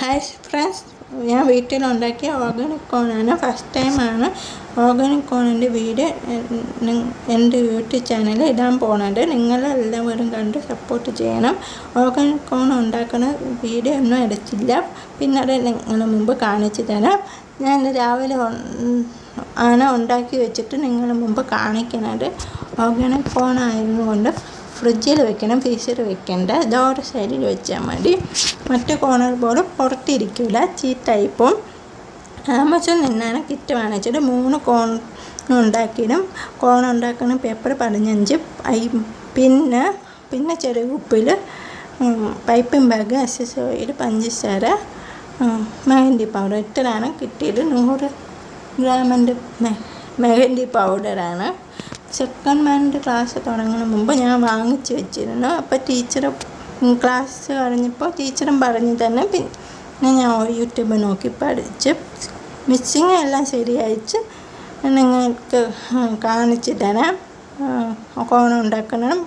Hi friends, ഞാൻ വീട്ടിലുണ്ടാക്കിയ organic കോണാണ്. First ടൈമാണ് ഓർഗാനിക് കോണിൻ്റെ വീഡിയോ എൻ്റെ യൂട്യൂബ് ചാനലിൽ ഇടാൻ പോകുന്നത്. നിങ്ങളെല്ലാവരും കണ്ട് സപ്പോർട്ട് ചെയ്യണം. ഓർഗാനിക് കോൺ ഉണ്ടാക്കുന്ന വീഡിയോ ഒന്നും എടുത്തില്ല, പിന്നെ അത് നിങ്ങളുടെ മുമ്പ് കാണിച്ചു തരാം. ഞാൻ രാവിലെ ആണ് ഉണ്ടാക്കി വെച്ചിട്ട് നിങ്ങളുടെ മുമ്പ് കാണിക്കുന്നത്. ഓർഗാനിക് കോൺ ആയതുകൊണ്ട് ഫ്രിഡ്ജിൽ വെക്കണം, ഫ്രീസറിൽ വെക്കേണ്ട. ഡോർ സൈഡിൽ വെച്ചാൽ മതി. മറ്റു കോണർ പോലെ പുറത്തിരിക്കില്ല, ചീത്തയിപ്പോൾ. ആമസോൺ നിന്നാണ് കിറ്റ് വാങ്ങിച്ചത്. 3 കോൺ ഉണ്ടാക്കിയിടും. കോൺ ഉണ്ടാക്കുന്ന പേപ്പർ 15, പിന്നെ ചെറിയ ഉപ്പിൽ പൈപ്പിംഗ് ബാഗ്, അക്സസോറിയിൽ പഞ്ചസാര, മെഹന്തി പൗഡർ. ഇത്രയാണ് കിട്ടിയത്. 100 ഗ്രാമിൻ്റെ മെഹന്തി പൗഡറാണ്. സെക്കൻഡ് മാൻ്റെ ക്ലാസ് തുടങ്ങുന്നതിന് മുമ്പ് ഞാൻ വാങ്ങിച്ച് വെച്ചിരുന്നു. അപ്പോൾ ടീച്ചർ ക്ലാസ് കഴിഞ്ഞപ്പോൾ ടീച്ചറും പറഞ്ഞു തന്നെ. പിന്നെ ഞാൻ യൂട്യൂബ് നോക്കി പഠിച്ച് മിക്സിങ് എല്ലാം ശരിയായിട്ട് നിങ്ങൾക്ക് കാണിച്ചു തരാം. കോൺ ഉണ്ടാക്കണം,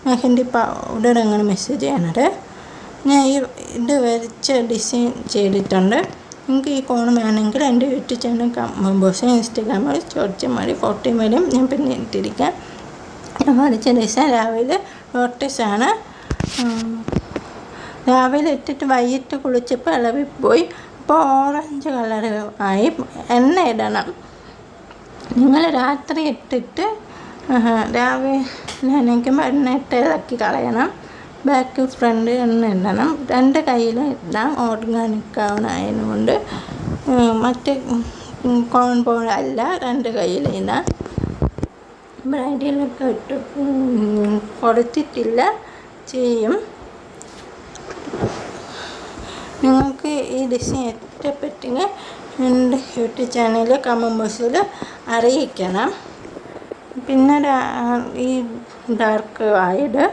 മെഹന്തി പൗഡർ എങ്ങനെ മിക്സ് ചെയ്യണത്. ഞാൻ ഇത് വരച്ച് ഡിസൈൻ ചെയ്തിട്ടുണ്ട്. നിങ്ങൾക്ക് ഈ കോൺ വേണമെങ്കിൽ എൻ്റെ യൂട്യൂബ് ചാനൽ കമ്പോസ് ഇൻസ്റ്റഗ്രാമിൽ ചോദിച്ചാൽ മതി. ഫോട്ടോ വരും, ഞാൻ പിന്നെ ഇട്ടിരിക്കാം. ഞാൻ വരച്ച ഡിസൈൻ രാവിലെ ലോട്ടസാണ്. രാവിലെ ഇട്ടിട്ട് വൈകിട്ട് കുളിച്ചപ്പോൾ ഇളവിപ്പോയി. അപ്പോൾ ഓറഞ്ച് കളർ ആയി. എണ്ണ ഇടണം. നിങ്ങൾ രാത്രി ഇട്ടിട്ട് രാവിലെ നനയ്ക്കുമ്പോൾ എണ്ണ ഇട്ട് ഇളക്കി കളയണം. ബാക്ക് ഫ്രണ്ട് എണ്ണ ഇടണം. 2 കയ്യിലും ഇടാം. ഓർഗാനിക് കോൺ ആയതുകൊണ്ട് മറ്റേ കോൺ പോലല്ല, 2 കയ്യിലും ഇടാം. ബ്രൈഡിലൊക്കെ ഇട്ട് കൊടുത്തിട്ടില്ല, ചെയ്യും. നിങ്ങൾക്ക് ഈ ഡിസൈൻ ഇഷ്ടപ്പെട്ടെങ്കിൽ എൻ്റെ യൂട്യൂബ് ചാനൽ കമന്റ് ബോക്സിൽ അറിയിക്കണം. പിന്നെ ഈ ഡാർക്ക് ആയത്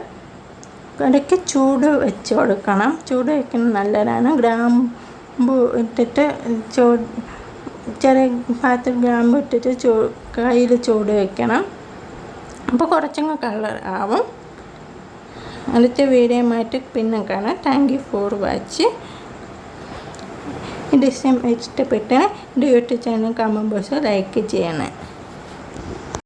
ഇടയ്ക്ക് ചൂട് വെച്ച് കൊടുക്കണം. ചൂട് വയ്ക്കുന്നത് നല്ലതാണ്. ഗ്രാമ്പു ഇട്ടിട്ട് ചെറിയ പാത്രത്തിൽ ഗ്രാമ്പു ഇട്ടിട്ട് കയ്യിൽ ചൂട് വയ്ക്കണം. അപ്പോൾ കുറച്ചങ്ങ് കളർ ആവും. അടുത്ത വീഡിയോയുമായിട്ട് പിന്നെ കാണാം. Thank you for watching. ഈ ഡിസൈൻ ഇഷ്ടപ്പെട്ടാൽ എൻ്റെ യൂട്യൂബ് ചാനൽ കമന്റ് ബോക്സിൽ ലൈക്ക് ചെയ്യണം.